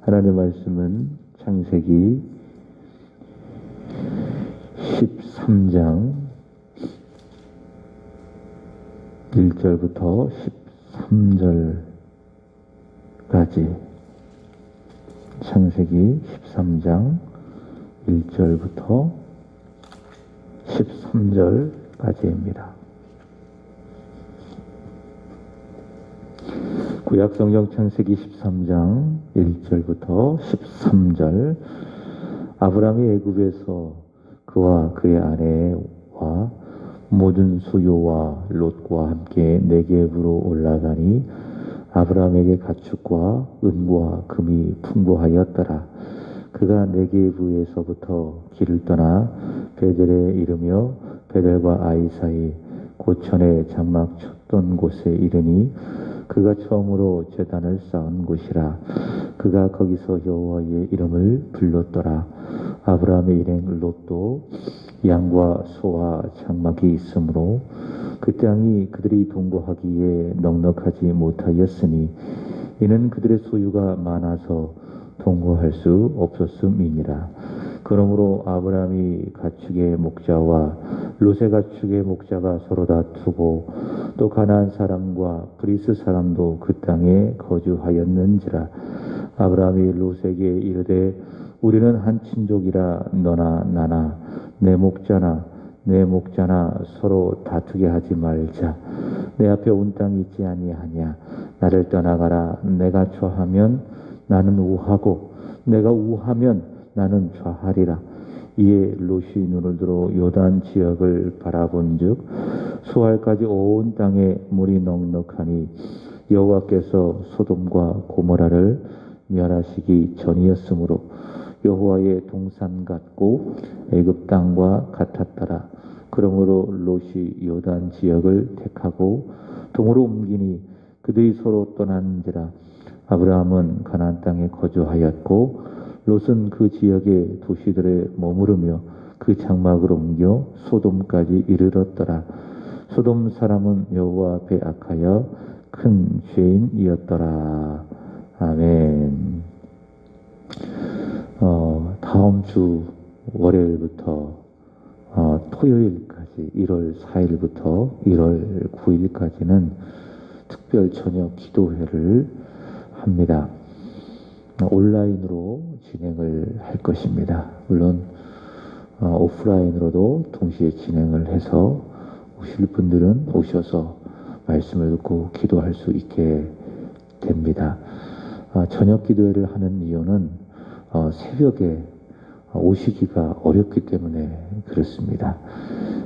하나님의 말씀은 창세기 13장 1절부터 13절까지, 창세기 13장 1절부터 13절까지입니다. 구약성경 창세기 13장 1절부터 13절. 아브라함이 애굽에서 그와 그의 아내와 모든 소유와 롯과 함께 네겝으로 올라가니 아브라함에게 가축과 은과 금이 풍부하였더라. 그가 네겝에서부터 길을 떠나 베델에 이르며 베델과 아이 사이 고천의 장막 쳤던 곳에 이르니 그가 처음으로 제단을 쌓은 곳이라. 그가 거기서 여호와의 이름을 불렀더라. 아브라함의 일행 롯도 양과 소와 장막이 있으므로 그 땅이 그들이 동거하기에 넉넉하지 못하였으니 이는 그들의 소유가 많아서 동거할 수 없었음이니라. 그러므로 아브라함이 가축의 목자와 롯의 가축의 목자가 서로 다투고 또 가나안 사람과 브리스 사람도 그 땅에 거주하였는지라. 아브라함이 롯에게 이르되 우리는 한 친족이라 너나 나나 내 목자나 서로 다투게 하지 말자. 내 앞에 온 땅이 있지 아니하냐. 나를 떠나가라. 내가 좌하면 나는 우하고 내가 우하면 나는 좌하리라. 이에 롯이 눈을 들어 요단 지역을 바라본즉 수알까지 온 땅에 물이 넉넉하니 여호와께서 소돔과 고모라를 멸하시기 전이었으므로 여호와의 동산 같고 애굽 땅과 같았더라. 그러므로 롯이 요단 지역을 택하고 동으로 옮기니 그들이 서로 떠난지라. 아브라함은 가나안 땅에 거주하였고 롯은 그 지역의 도시들에 머무르며 그 장막을 옮겨 소돔까지 이르렀더라. 소돔 사람은 여호와 앞에 악하여 큰 죄인이었더라. 아멘. 다음 주 월요일부터 토요일까지 1월 4일부터 1월 9일까지는 특별 저녁 기도회를 합니다. 온라인으로 진행을 할 것입니다. 물론 오프라인으로도 동시에 진행을 해서 오실 분들은 오셔서 말씀을 듣고 기도할 수 있게 됩니다. 저녁 기도회를 하는 이유는 새벽에 오시기가 어렵기 때문에 그렇습니다.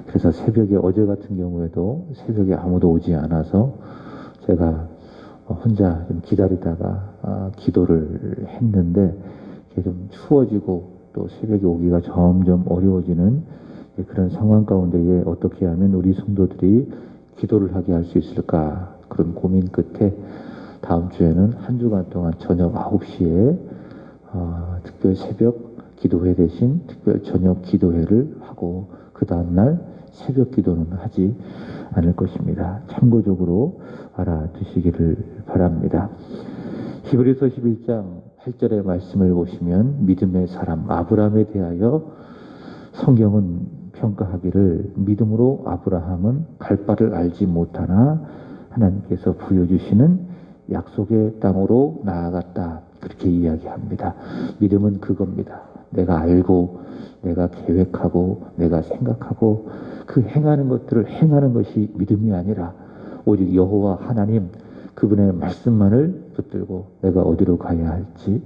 그래서 새벽에, 어제 같은 경우에도 새벽에 아무도 오지 않아서 제가 혼자 좀 기다리다가 기도를 했는데 이게 좀 추워지고 또 새벽에 오기가 점점 어려워지는 그런 상황 가운데에 어떻게 하면 우리 성도들이 기도를 하게 할 수 있을까, 그런 고민 끝에 다음 주에는 한 주간 동안 저녁 9시에 특별 새벽 기도회 대신 특별 저녁 기도회를 하고 그 다음날 새벽 기도는 하지 않을 것입니다. 참고적으로 알아두시기를 바랍니다. 히브리서 11장 8절의 말씀을 보시면 믿음의 사람 아브라함에 대하여 성경은 평가하기를 믿음으로 아브라함은 갈 바를 알지 못하나 하나님께서 부여주시는 약속의 땅으로 나아갔다, 그렇게 이야기합니다. 믿음은 그겁니다. 내가 알고 내가 계획하고 내가 생각하고 그 행하는 것들을 행하는 것이 믿음이 아니라 오직 여호와 하나님 그분의 말씀만을 붙들고 내가 어디로 가야 할지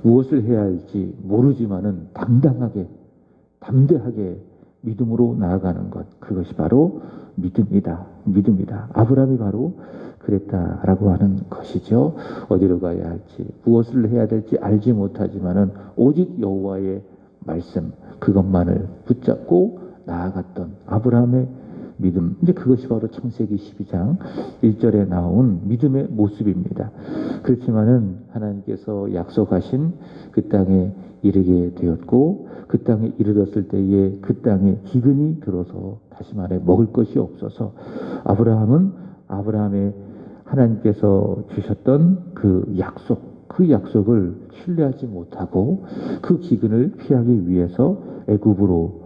무엇을 해야 할지 모르지만은 담대하게 믿음으로 나아가는 것, 그것이 바로 믿음이다. 아브라함이 바로 그랬다라고 하는 것이죠. 어디로 가야 할지 무엇을 해야 될지 알지 못하지만은 오직 여호와의 말씀 그것만을 붙잡고 나아갔던 아브라함의 믿음, 이제 그것이 바로 창세기 12장 1절에 나온 믿음의 모습입니다. 그렇지만은 하나님께서 약속하신 그 땅에 이르게 되었고 그 땅에 이르렀을 때에 그 땅에 기근이 들어서 다시 말해 먹을 것이 없어서 아브라함의 하나님께서 주셨던 그 약속, 그 약속을 신뢰하지 못하고 그 기근을 피하기 위해서 애굽으로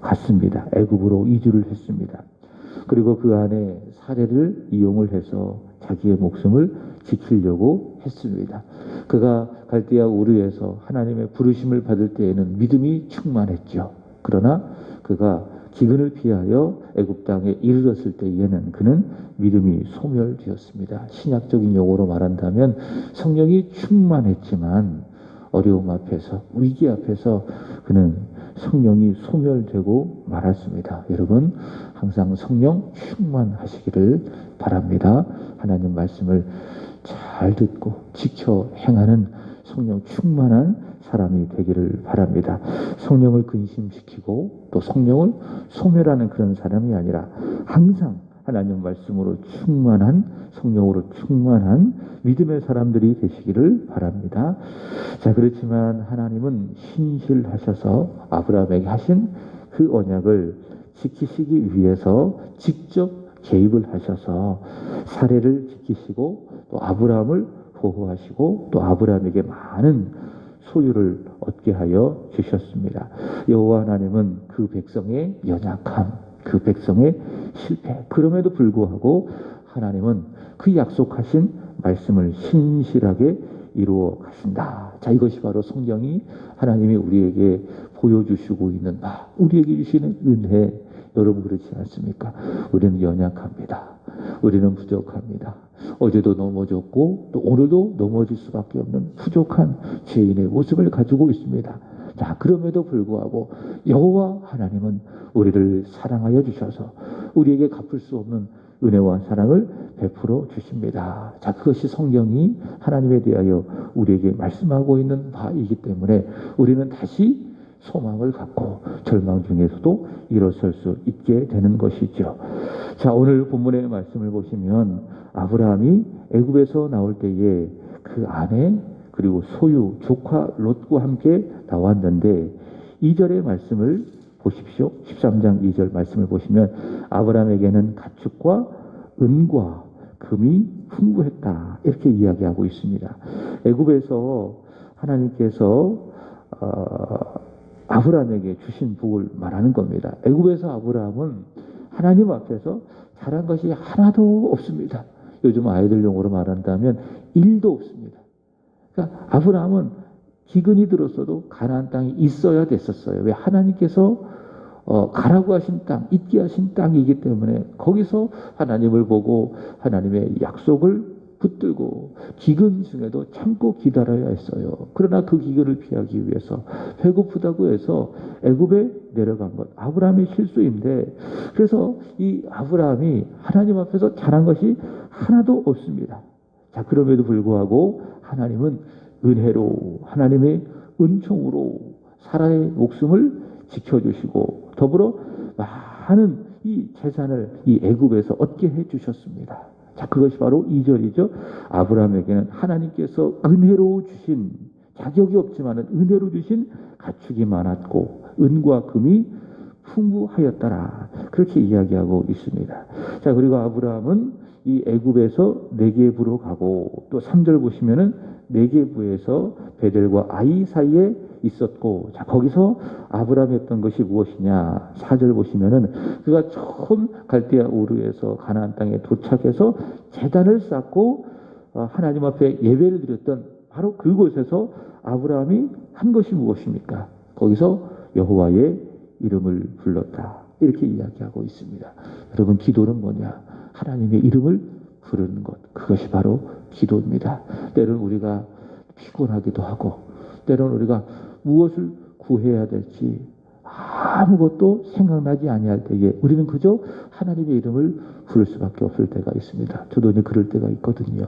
갔습니다. 애굽으로 이주를 했습니다. 그리고 그 안에 사례를 이용을 해서 자기의 목숨을 지키려고 했습니다. 그가 갈대아 우르에서 하나님의 부르심을 받을 때에는 믿음이 충만했죠. 그러나 그가 기근을 피하여 애굽 땅에 이르렀을 때에는 그는 믿음이 소멸되었습니다. 신약적인 용어로 말한다면 성령이 충만했지만 어려움 앞에서, 위기 앞에서 그는 성령이 소멸되고 말았습니다. 여러분 항상 성령 충만하시기를 바랍니다. 하나님 말씀을 잘 듣고 지켜 행하는 성령 충만한 사람이 되기를 바랍니다. 성령을 근심시키고 또 성령을 소멸하는 그런 사람이 아니라 항상 하나님 말씀으로 충만한, 성령으로 충만한 믿음의 사람들이 되시기를 바랍니다. 자, 그렇지만 하나님은 신실하셔서 아브라함에게 하신 그 언약을 지키시기 위해서 직접 개입을 하셔서 사례를 지키시고 또 아브라함을 보호하시고 또 아브라함에게 많은 소유를 얻게 하여 주셨습니다. 여호와 하나님은 그 백성의 연약함, 그 백성의 실패, 그럼에도 불구하고 하나님은 그 약속하신 말씀을 신실하게 이루어 가신다. 자, 이것이 바로 성경이 하나님이 우리에게 보여주시고 있는 우리에게 주시는 은혜. 여러분 그렇지 않습니까? 우리는 연약합니다. 우리는 부족합니다. 어제도 넘어졌고 또 오늘도 넘어질 수밖에 없는 부족한 죄인의 모습을 가지고 있습니다. 자, 그럼에도 불구하고 여호와 하나님은 우리를 사랑하여 주셔서 우리에게 갚을 수 없는 은혜와 사랑을 베풀어 주십니다. 자, 그것이 성경이 하나님에 대하여 우리에게 말씀하고 있는 바이기 때문에 우리는 다시 소망을 갖고 절망 중에서도 일어설 수 있게 되는 것이죠. 자, 오늘 본문의 말씀을 보시면 아브라함이 애굽에서 나올 때에 그 아내 그리고 소유, 조카 롯과 함께 나왔는데 2절의 말씀을 보십시오. 13장 2절 말씀을 보시면 아브라함에게는 가축과 은과 금이 풍부했다. 이렇게 이야기하고 있습니다. 애굽에서 하나님께서 아브라함에게 주신 복을 말하는 겁니다. 애굽에서 아브라함은 하나님 앞에서 잘한 것이 하나도 없습니다. 요즘 아이들 용어로 말한다면 1도 없습니다. 그러니까 아브라함은 기근이 들었어도 가나안 땅이 있어야 됐었어요. 왜? 하나님께서 가라고 하신 땅, 있게 하신 땅이기 때문에 거기서 하나님을 보고 하나님의 약속을 붙들고 기근 중에도 참고 기다려야 했어요. 그러나 그 기근을 피하기 위해서 배고프다고 해서 애굽에 내려간 것, 아브라함의 실수인데, 그래서 이 아브라함이 하나님 앞에서 잘한 것이 하나도 없습니다. 자, 그럼에도 불구하고 하나님은 은혜로, 하나님의 은총으로 사라의 목숨을 지켜주시고 더불어 많은 이 재산을 이 애굽에서 얻게 해주셨습니다. 자, 그것이 바로 2절이죠. 아브라함에게는 하나님께서 은혜로 주신, 자격이 없지만 은혜로 주신 가축이 많았고 은과 금이 풍부하였더라. 그렇게 이야기하고 있습니다. 자, 그리고 아브라함은 이 애굽에서 네게부로 가고 또 3절 보시면은 네게부에서 베델과 아이 사이에 있었고, 자, 거기서 아브라함이 했던 것이 무엇이냐? 4절 보시면은 그가 처음 갈대아 우르에서 가나안 땅에 도착해서 제단을 쌓고 하나님 앞에 예배를 드렸던 바로 그곳에서 아브라함이 한 것이 무엇입니까? 거기서 여호와의 이름을 불렀다. 이렇게 이야기하고 있습니다. 여러분, 기도는 뭐냐? 하나님의 이름을 부르는 것. 그것이 바로 기도입니다. 때로는 우리가 피곤하기도 하고 때로는 우리가 무엇을 구해야 될지 아무것도 생각나지 아니할 때에 우리는 그저 하나님의 이름을 부를 수밖에 없을 때가 있습니다. 저도 이제 그럴 때가 있거든요.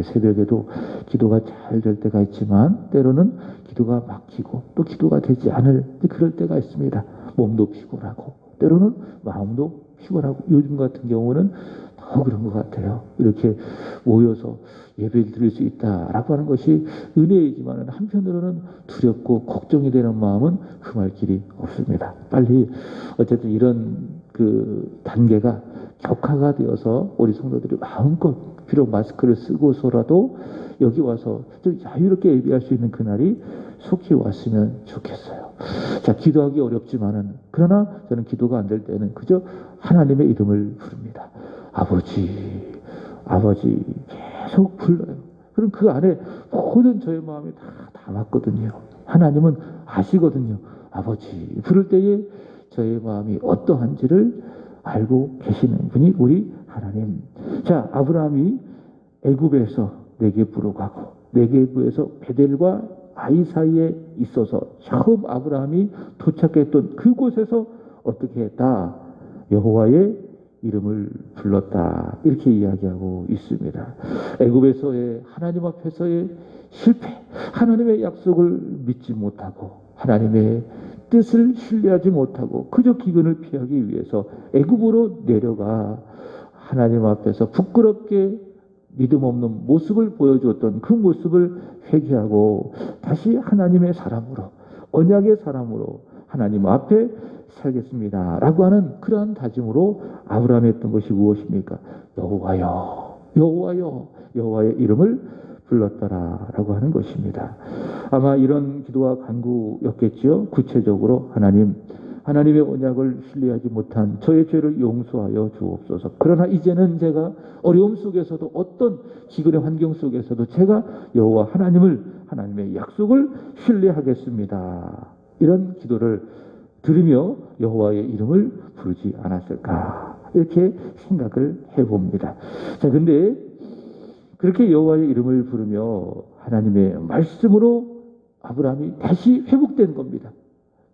새벽에도 기도가 잘 될 때가 있지만 때로는 기도가 막히고 또 기도가 되지 않을 그럴 때가 있습니다. 몸도 피곤하고 때로는 마음도 피곤하고 요즘 같은 경우는 더 그런 것 같아요. 이렇게 모여서 예배를 드릴 수 있다라고 하는 것이 은혜이지만 한편으로는 두렵고 걱정이 되는 마음은 금할 길이 없습니다. 빨리 어쨌든 이런 그 단계가 격화가 되어서 우리 성도들이 마음껏 비록 마스크를 쓰고서라도 여기 와서 좀 자유롭게 예배할 수 있는 그날이 속히 왔으면 좋겠어요. 자, 기도하기 어렵지만은, 그러나 저는 기도가 안 될 때는 그저 하나님의 이름을 부릅니다. 아버지, 아버지 계속 불러요. 그럼 그 안에 모든 저의 마음이 다 담았거든요. 하나님은 아시거든요. 아버지 부를 때에 저의 마음이 어떠한지를 알고 계시는 분이 우리 하나님. 자, 아브라함이 애굽에서 네겝으로 가고 네겝에서 베델과 아이 사이에 있어서 처음 아브라함이 도착했던 그곳에서 어떻게 했다? 여호와의 이름을 불렀다. 이렇게 이야기하고 있습니다. 애굽에서의 하나님 앞에서의 실패, 하나님의 약속을 믿지 못하고 하나님의 뜻을 신뢰하지 못하고 그저 기근을 피하기 위해서 애굽으로 내려가 하나님 앞에서 부끄럽게 믿음 없는 모습을 보여주었던 그 모습을 회개하고 다시 하나님의 사람으로, 언약의 사람으로 하나님 앞에 살겠습니다 라고 하는 그러한 다짐으로 아브라함이 했던 것이 무엇입니까? 여호와여, 여호와여, 여호와의 이름을 불렀더라 라고 하는 것입니다. 아마 이런 기도가 간구였겠지요. 구체적으로 하나님, 하나님의 언약을 신뢰하지 못한 저의 죄를 용서하여 주옵소서. 그러나 이제는 제가 어려움 속에서도 어떤 기근의 환경 속에서도 제가 여호와 하나님을, 하나님의 약속을 신뢰하겠습니다. 이런 기도를 들으며 여호와의 이름을 부르지 않았을까, 이렇게 생각을 해봅니다. 자, 근데 그렇게 여호와의 이름을 부르며 하나님의 말씀으로 아브라함이 다시 회복된 겁니다.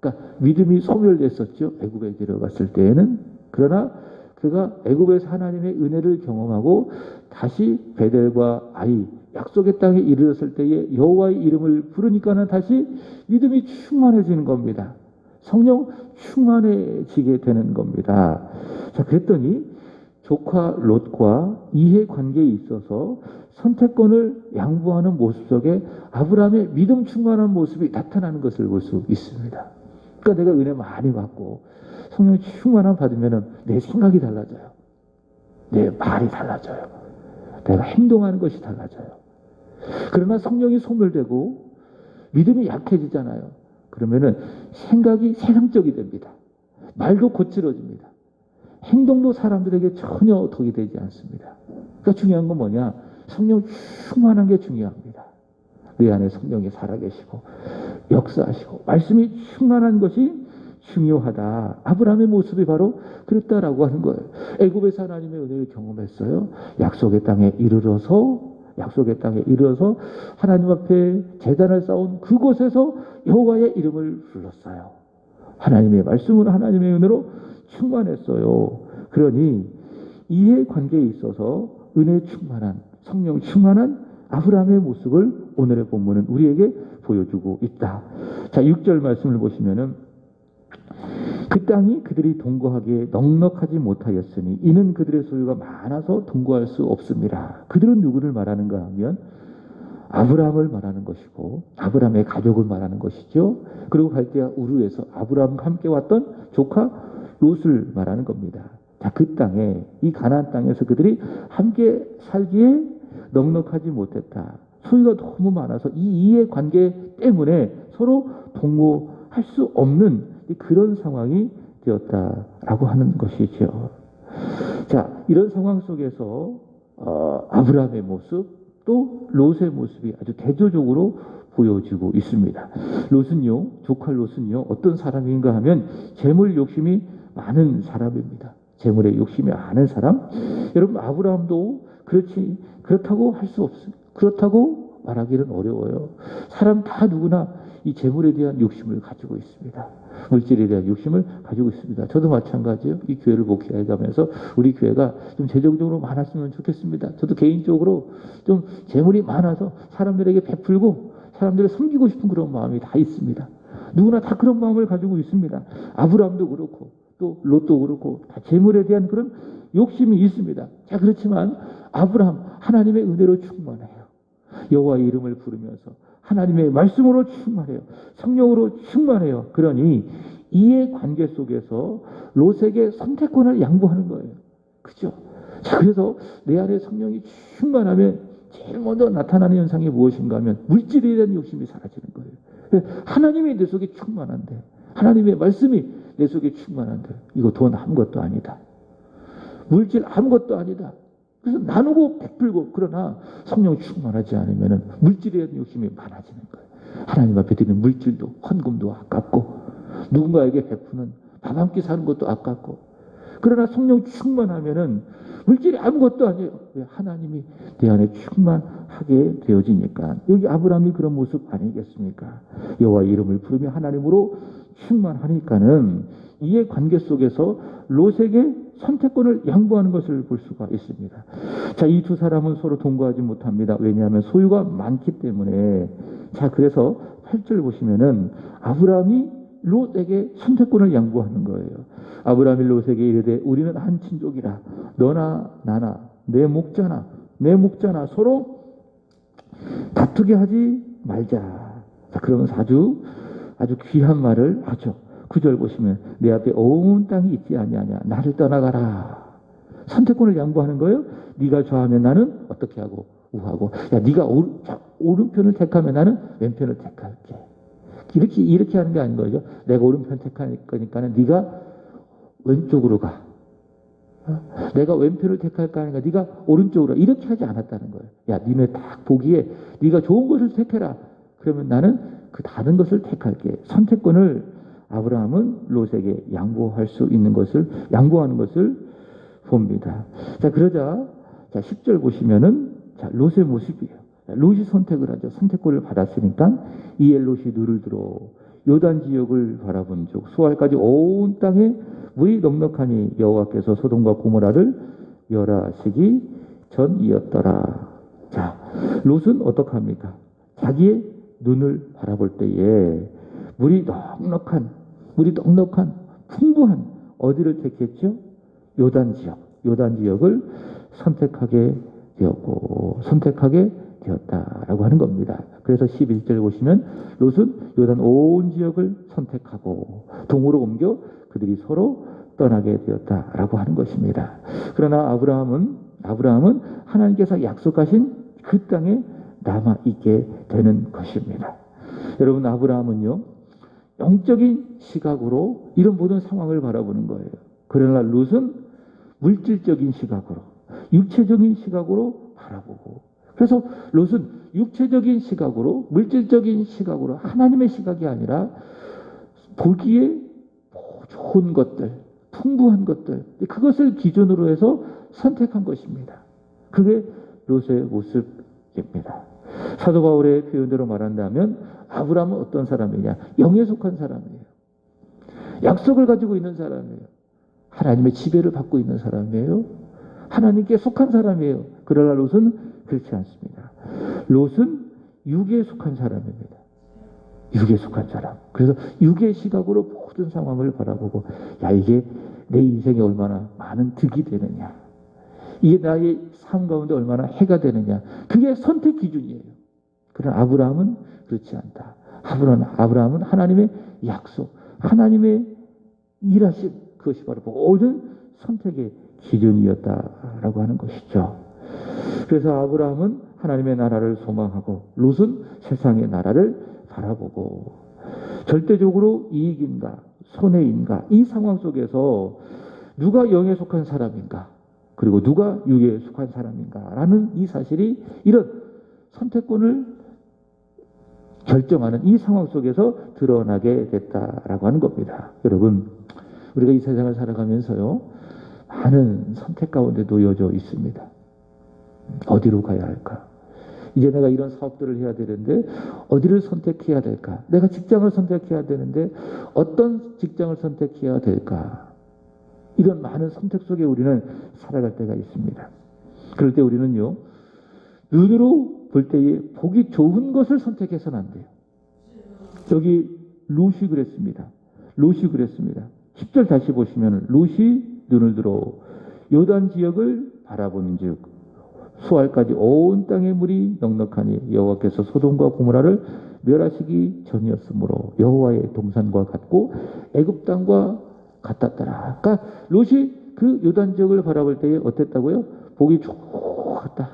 그러니까 믿음이 소멸됐었죠. 애굽에 들어갔을 때에는. 그러나 그가 애굽에서 하나님의 은혜를 경험하고 다시 베델과 아이, 약속의 땅에 이르렀을 때에 여호와의 이름을 부르니까는 다시 믿음이 충만해지는 겁니다. 성령 충만해지게 되는 겁니다. 자, 그랬더니 조카 롯과 이해관계에 있어서 선택권을 양보하는 모습 속에 아브라함의 믿음 충만한 모습이 나타나는 것을 볼 수 있습니다. 그러니까 내가 은혜 많이 받고 성령 충만함 받으면 내 생각이 달라져요. 내 말이 달라져요. 내가 행동하는 것이 달라져요. 그러나 성령이 소멸되고 믿음이 약해지잖아요. 그러면은 생각이 세상적이 됩니다. 말도 거칠어집니다. 행동도 사람들에게 전혀 덕이 되지 않습니다. 그러니까 중요한 건 뭐냐? 성령 충만한 게 중요합니다. 내 안에 성령이 살아계시고 역사하시고 말씀이 충만한 것이 중요하다. 아브라함의 모습이 바로 그랬다라고 하는 거예요. 애굽에서 하나님의 은혜를 경험했어요. 약속의 땅에 이르러서 하나님 앞에 제단을 쌓은 그곳에서 여호와의 이름을 불렀어요. 하나님의 말씀으로, 하나님의 은혜로 충만했어요. 그러니 이해관계에 있어서 은혜 충만한, 성령 충만한 아브라함의 모습을 오늘의 본문은 우리에게 보여주고 있다. 자, 6절 말씀을 보시면은 그 땅이 그들이 동거하기에 넉넉하지 못하였으니 이는 그들의 소유가 많아서 동거할 수 없습니다. 그들은 누구를 말하는가 하면 아브라함을 말하는 것이고 아브라함의 가족을 말하는 것이죠. 그리고 갈대아 우르에서 아브라함과 함께 왔던 조카 롯을 말하는 겁니다. 자, 그 땅에, 이 가나안 땅에서 그들이 함께 살기에 넉넉하지 못했다. 소유가 너무 많아서 이 이해관계 때문에 서로 동거할 수 없는 그런 상황이 되었다라고 하는 것이죠. 자, 이런 상황 속에서 아브라함의 모습, 또 롯의 모습이 아주 대조적으로 보여지고 있습니다. 롯은요, 조카 롯은요, 어떤 사람인가 하면 재물 욕심이 많은 사람입니다. 재물에 욕심이 많은 사람. 여러분, 아브라함도 그렇다고 할 수 없습니다. 그렇다고 말하기는 어려워요. 사람 다 누구나 이 재물에 대한 욕심을 가지고 있습니다. 물질에 대한 욕심을 가지고 있습니다. 저도 마찬가지예요. 이 교회를 목회해 가면서 우리 교회가 좀 재정적으로 많았으면 좋겠습니다. 저도 개인적으로 좀 재물이 많아서 사람들에게 베풀고 사람들을 섬기고 싶은 그런 마음이 다 있습니다. 누구나 다 그런 마음을 가지고 있습니다. 아브라함도 그렇고 또 롯도 그렇고 다 재물에 대한 그런 욕심이 있습니다. 자, 그렇지만 아브라함 하나님의 은혜로 충만해요. 여호와의 이름을 부르면서 하나님의 말씀으로 충만해요. 성령으로 충만해요. 그러니 이의 관계 속에서 롯에게 선택권을 양보하는 거예요. 그죠? 자, 그래서 내 안에 성령이 충만하면 제일 먼저 나타나는 현상이 무엇인가 하면 물질에 대한 욕심이 사라지는 거예요. 하나님이 내 속에 충만한데, 하나님의 말씀이 내 속에 충만한데, 이거 돈 아무것도 아니다. 물질 아무것도 아니다. 그래서 나누고 베풀고, 그러나 성령 충만하지 않으면 물질에 대한 욕심이 많아지는 거예요. 하나님 앞에 드리는 물질도 헌금도 아깝고, 누군가에게 베푸는 밥 한 끼 사는 것도 아깝고, 그러나 성령 충만하면은 물질이 아무것도 아니에요. 왜? 하나님이 내 안에 충만하게 되어지니까. 여기 아브라함이 그런 모습 아니겠습니까? 여호와의 이름을 부르며 하나님으로 충만하니까는 이의 관계 속에서 롯에게 선택권을 양보하는 것을 볼 수가 있습니다. 자, 이 두 사람은 서로 동거하지 못합니다. 왜냐하면 소유가 많기 때문에. 자, 그래서 8절 보시면은 아브라함이 롯에게 선택권을 양보하는 거예요. 아브라함이 롯에게 이르되 우리는 한 친족이라 너나 나나 내 목자나 서로 다투게 하지 말자. 자, 그러면서 아주 귀한 말을 하죠. 9절 보시면 내 앞에 온 땅이 있지 아니하냐 나를 떠나가라. 선택권을 양보하는 거예요. 네가 좌하면 나는 어떻게 하고 우하고, 야, 네가 오른편을 택하면 나는 왼편을 택할게. 이렇게 하는 게 아닌 거죠. 내가 오른편 택할 거니까는 네가 왼쪽으로 가. 내가 왼편을 택할 거 아니까 네가 오른쪽으로 가. 이렇게 하지 않았다는 거예요. 야, 니네 딱 보기에 네가 좋은 것을 택해라. 그러면 나는 그 다른 것을 택할게. 선택권을 아브라함은 롯에게 양보하는 것을 봅니다. 자, 그러자 10절 보시면은 롯의 모습이에요. 롯이 선택을 하죠. 선택권을 받았으니까 이에 롯이 눈을 들어 요단 지역을 바라본 즉 수알까지 온 땅에 물이 넉넉하니 여호와께서 소돔과 고모라를 멸하시기 전이었더라. 자, 롯은 어떡합니까? 자기의 눈을 바라볼 때에 물이 넉넉한 풍부한 어디를 택했죠? 요단 지역을 선택하게 되었다라고 하는 겁니다. 그래서 11절 보시면 롯은 요단 온 지역을 선택하고 동으로 옮겨 그들이 서로 떠나게 되었다라고 하는 것입니다. 그러나 아브라함은 하나님께서 약속하신 그 땅에 남아 있게 되는 것입니다. 여러분, 아브라함은요 영적인 시각으로 이런 모든 상황을 바라보는 거예요. 그러나 롯은 물질적인 시각으로, 육체적인 시각으로 바라보고, 그래서 롯은 육체적인 시각으로, 물질적인 시각으로, 하나님의 시각이 아니라 보기에 좋은 것들, 풍부한 것들, 그것을 기준으로 해서 선택한 것입니다. 그게 롯의 모습입니다. 사도 바울의 표현대로 말한다면 아브라함은 어떤 사람이냐? 영에 속한 사람이에요. 약속을 가지고 있는 사람이에요. 하나님의 지배를 받고 있는 사람이에요. 하나님께 속한 사람이에요. 그러나 롯은 그렇지 않습니다. 롯은 육에 속한 사람입니다. 육에 속한 사람. 그래서 육의 시각으로 모든 상황을 바라보고, 야, 이게 내 인생에 얼마나 많은 득이 되느냐, 이게 나의 삶 가운데 얼마나 해가 되느냐, 그게 선택 기준이에요. 그러나 아브라함은 그렇지 않다. 아브라함은 하나님의 약속, 하나님의 일하심, 그것이 바로 모든 선택의 기준이었다라고 하는 것이죠. 그래서 아브라함은 하나님의 나라를 소망하고 롯은 세상의 나라를 바라보고, 절대적으로 이익인가 손해인가, 이 상황 속에서 누가 영에 속한 사람인가 그리고 누가 육에 속한 사람인가 라는 이 사실이 이런 선택권을 결정하는 이 상황 속에서 드러나게 됐다라고 하는 겁니다. 여러분, 우리가 이 세상을 살아가면서요 많은 선택 가운데 놓여져 있습니다. 어디로 가야 할까? 이제 내가 이런 사업들을 해야 되는데 어디를 선택해야 될까? 내가 직장을 선택해야 되는데 어떤 직장을 선택해야 될까? 이런 많은 선택 속에 우리는 살아갈 때가 있습니다. 그럴 때 우리는요 눈으로 볼 때에 보기 좋은 것을 선택해서는 안 돼요. 여기 롯이 그랬습니다. 10절 다시 보시면 롯이 눈을 들어 요단 지역을 바라본 즉 수알까지 온 땅의 물이 넉넉하니 여호와께서 소돔과 고모라를 멸하시기 전이었으므로 여호와의 동산과 같고 애굽 땅과 같았더라. 그러니까 롯이 그 요단 지역을 바라볼 때에 어땠다고요? 보기 좋았다.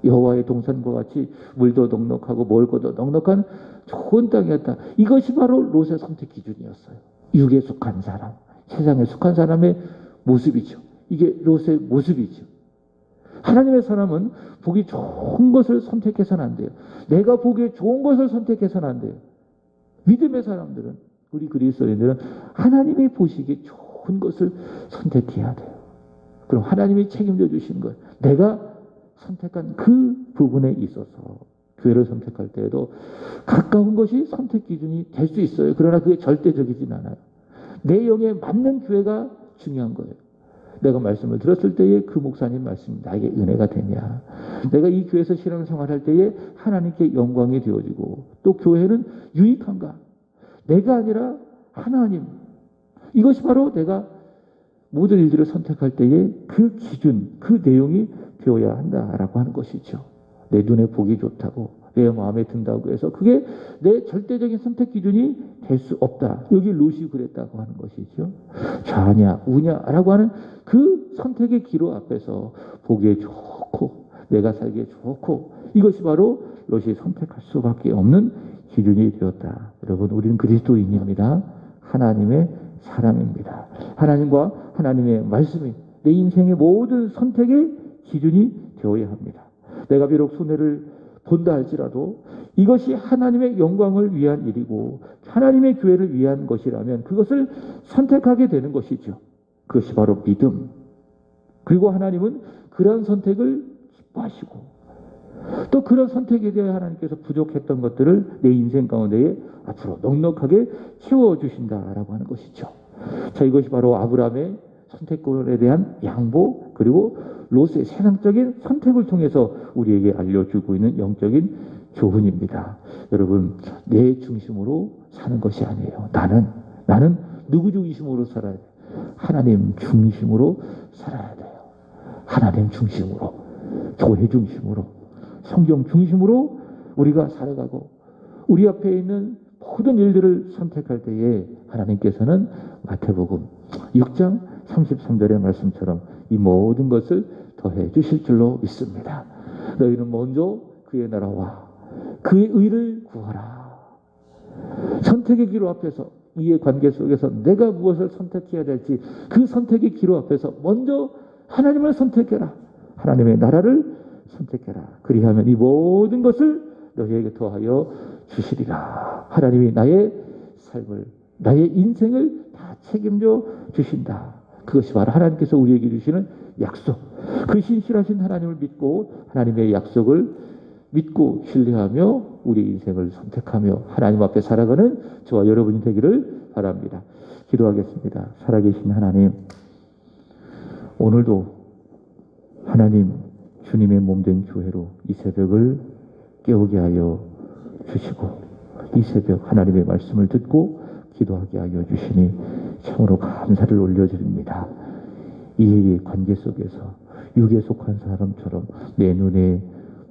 여호와의 동산과 같이 물도 넉넉하고 먹을 것도 넉넉한 좋은 땅이었다. 이것이 바로 롯의 선택 기준이었어요. 육에 속한 사람, 세상에 속한 사람의 모습이죠. 이게 롯의 모습이죠. 하나님의 사람은 보기 좋은 것을 선택해서는 안 돼요. 내가 보기에 좋은 것을 선택해서는 안 돼요. 믿음의 사람들은, 우리 그리스도인들은 하나님이 보시기에 좋은 것을 선택해야 돼요. 그럼 하나님이 책임져 주신 것, 내가 선택한 그 부분에 있어서 교회를 선택할 때에도 가까운 것이 선택 기준이 될 수 있어요. 그러나 그게 절대적이진 않아요. 내 영에 맞는 교회가 중요한 거예요. 내가 말씀을 들었을 때에 그 목사님 말씀이 나에게 은혜가 되냐, 내가 이 교회에서 신앙생활할 때에 하나님께 영광이 되어지고 또 교회는 유익한가, 내가 아니라 하나님, 이것이 바로 내가 모든 일들을 선택할 때에 그 기준, 그 내용이 되어야 한다라고 하는 것이죠. 내 눈에 보기 좋다고, 내 마음에 든다고 해서 그게 내 절대적인 선택 기준이 될 수 없다. 여기 롯이 그랬다고 하는 것이죠. 좌냐 우냐라고 하는 그 선택의 기로 앞에서 보기에 좋고 내가 살기에 좋고, 이것이 바로 롯이 선택할 수밖에 없는 기준이 되었다. 여러분, 우리는 그리스도인입니다. 하나님의 사람입니다. 하나님과 하나님의 말씀이 내 인생의 모든 선택의 기준이 되어야 합니다. 내가 비록 손해를 본다 할지라도 이것이 하나님의 영광을 위한 일이고 하나님의 교회를 위한 것이라면 그것을 선택하게 되는 것이죠. 그것이 바로 믿음. 그리고 하나님은 그러한 선택을 기뻐하시고 또 그런 선택에 대해 하나님께서 부족했던 것들을 내 인생 가운데에 앞으로 넉넉하게 채워주신다라고 하는 것이죠. 자, 이것이 바로 아브라함의 선택권에 대한 양보, 그리고 롯의 세상적인 선택을 통해서 우리에게 알려주고 있는 영적인 교훈입니다. 여러분, 내 중심으로 사는 것이 아니에요. 나는 누구 중심으로 살아야 돼요? 하나님 중심으로 살아야 돼요. 하나님 중심으로, 교회 중심으로, 성경 중심으로 우리가 살아가고 우리 앞에 있는 모든 일들을 선택할 때에 하나님께서는 마태복음 6장 33절의 말씀처럼 이 모든 것을 더해 주실 줄로 믿습니다. 너희는 먼저 그의 나라와 그의 의를 구하라. 선택의 기로 앞에서, 이의 관계 속에서 내가 무엇을 선택해야 될지 그 선택의 기로 앞에서 먼저 하나님을 선택해라. 하나님의 나라를 선택해라. 그리하면 이 모든 것을 너희에게 더하여 주시리라. 하나님이 나의 삶을, 나의 인생을 다 책임져 주신다. 그것이 바로 하나님께서 우리에게 주시는 약속. 그 신실하신 하나님을 믿고 하나님의 약속을 믿고 신뢰하며 우리 인생을 선택하며 하나님 앞에 살아가는 저와 여러분이 되기를 바랍니다. 기도하겠습니다. 살아계신 하나님, 오늘도 하나님 주님의 몸된 교회로 이 새벽을 깨우게 하여 주시고 이 새벽 하나님의 말씀을 듣고 기도하게 하여 주시니 참으로 감사를 올려드립니다. 이의 관계 속에서 육에 속한 사람처럼 내 눈에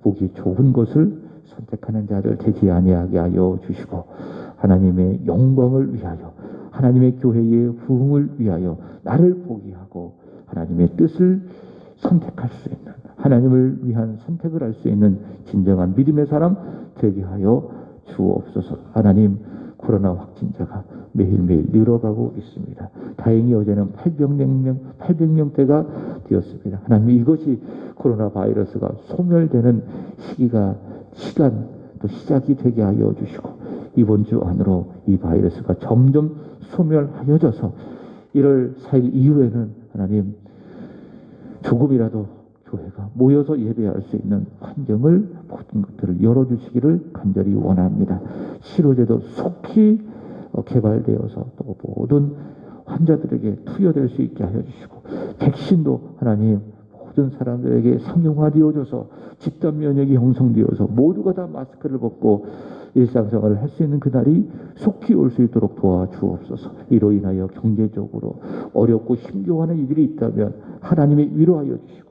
보기 좋은 것을 선택하는 자를 되지 아니하게 하여 주시고 하나님의 영광을 위하여, 하나님의 교회의 부흥을 위하여 나를 포기하고 하나님의 뜻을 선택할 수 있는, 하나님을 위한 선택을 할 수 있는 진정한 믿음의 사람 되게 하여 주옵소서. 하나님, 코로나 확진자가 매일매일 늘어가고 있습니다. 다행히 어제는 800명대가 되었습니다. 하나님, 이것이 코로나 바이러스가 소멸되는 시간 또 시작이 되게 하여 주시고 이번 주 안으로 이 바이러스가 점점 소멸하여져서 1월 4일 이후에는 하나님 조금이라도 교회가 모여서 예배할 수 있는 환경을, 모든 것들을 열어주시기를 간절히 원합니다. 치료제도 속히 개발되어서 또 모든 환자들에게 투여될 수 있게 하여 주시고 백신도 하나님 모든 사람들에게 상용화되어져서 집단 면역이 형성되어서 모두가 다 마스크를 벗고 일상생활을 할 수 있는 그날이 속히 올 수 있도록 도와주옵소서. 이로 인하여 경제적으로 어렵고 힘겨워하는 이들이 있다면 하나님이 위로하여 주시고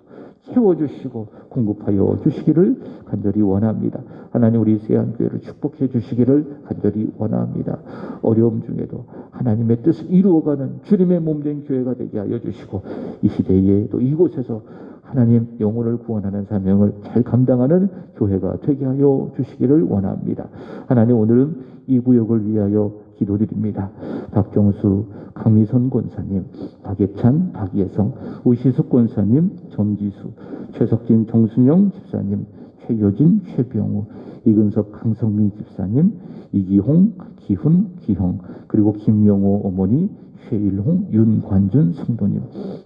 채워주시고 공급하여 주시기를 간절히 원합니다. 하나님 우리 세안교회를 축복해 주시기를 간절히 원합니다. 어려움 중에도 하나님의 뜻을 이루어가는 주님의 몸된 교회가 되게 하여 주시고 이 시대에 또 이곳에서 하나님 영혼을 구원하는 사명을 잘 감당하는 교회가 되게 하여 주시기를 원합니다. 하나님 오늘은 이 구역을 위하여 기도드립니다. 박정수, 강미선 권사님, 박예찬, 박예성, 우시숙 권사님, 정지수, 최석진, 정순영 집사님, 최여진, 최병우, 이근석, 강성민 집사님, 이기홍, 기훈, 기형, 그리고 김영호 어머니, 최일홍, 윤관준 성도님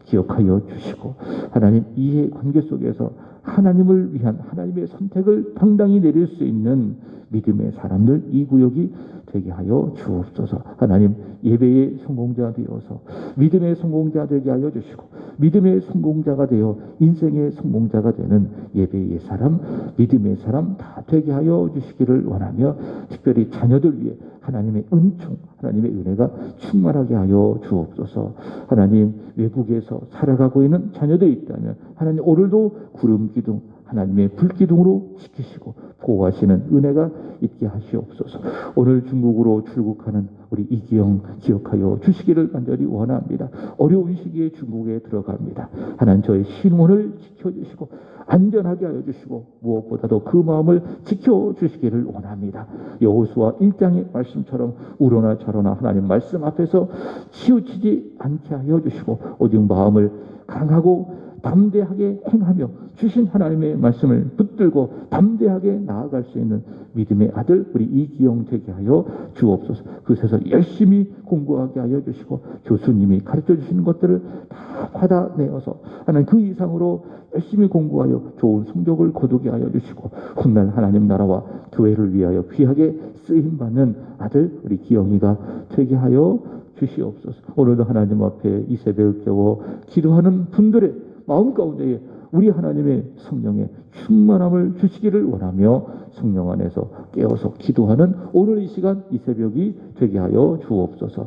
기억하여 주시고 하나님 이해 관계 속에서 하나님을 위한 하나님의 선택을 당당히 내릴 수 있는 믿음의 사람들 이 구역이 되게 하여 주옵소서. 하나님 예배의 성공자 되어서 믿음의 성공자 되게 하여 주시고 믿음의 성공자가 되어 인생의 성공자가 되는 예배의 사람 믿음의 사람 다 되게 하여 주시기를 원하며 특별히 자녀들 위해 하나님의 은총 하나님의 은혜가 충만하게 하여 주옵소서. 하나님 외국에서 살아가고 있는 자녀들이 있다면 하나님 오늘도 구름 기둥 하나님의 불기둥으로 지키시고 보호하시는 은혜가 있게 하시옵소서. 오늘 중국으로 출국하는 우리 이기영 기억하여 주시기를 간절히 원합니다. 어려운 시기에 중국에 들어갑니다. 하나님 저의 신원을 지켜주시고 안전하게 하여 주시고 무엇보다도 그 마음을 지켜주시기를 원합니다. 여호수아 1장의 말씀처럼 우러나 저러나 하나님 말씀 앞에서 치우치지 않게 하여 주시고 오직 마음을 강하고 담대하게 행하며 주신 하나님의 말씀을 붙들고 담대하게 나아갈 수 있는 믿음의 아들 우리 이기영 되게 하여 주옵소서. 그곳에서 열심히 공부하게 하여 주시고 교수님이 가르쳐 주시는 것들을 다 받아내어서 하나님 그 이상으로 열심히 공부하여 좋은 성적을 거두게 하여 주시고 훗날 하나님 나라와 교회를 위하여 귀하게 쓰임받는 아들 우리 기영이가 되게 하여 주시옵소서. 오늘도 하나님 앞에 이 새벽을 깨워 기도하는 분들의 마음 가운데에 우리 하나님의 성령의 충만함을 주시기를 원하며 성령 안에서 깨어서 기도하는 오늘 이 시간 이 새벽이 되게 하여 주옵소서.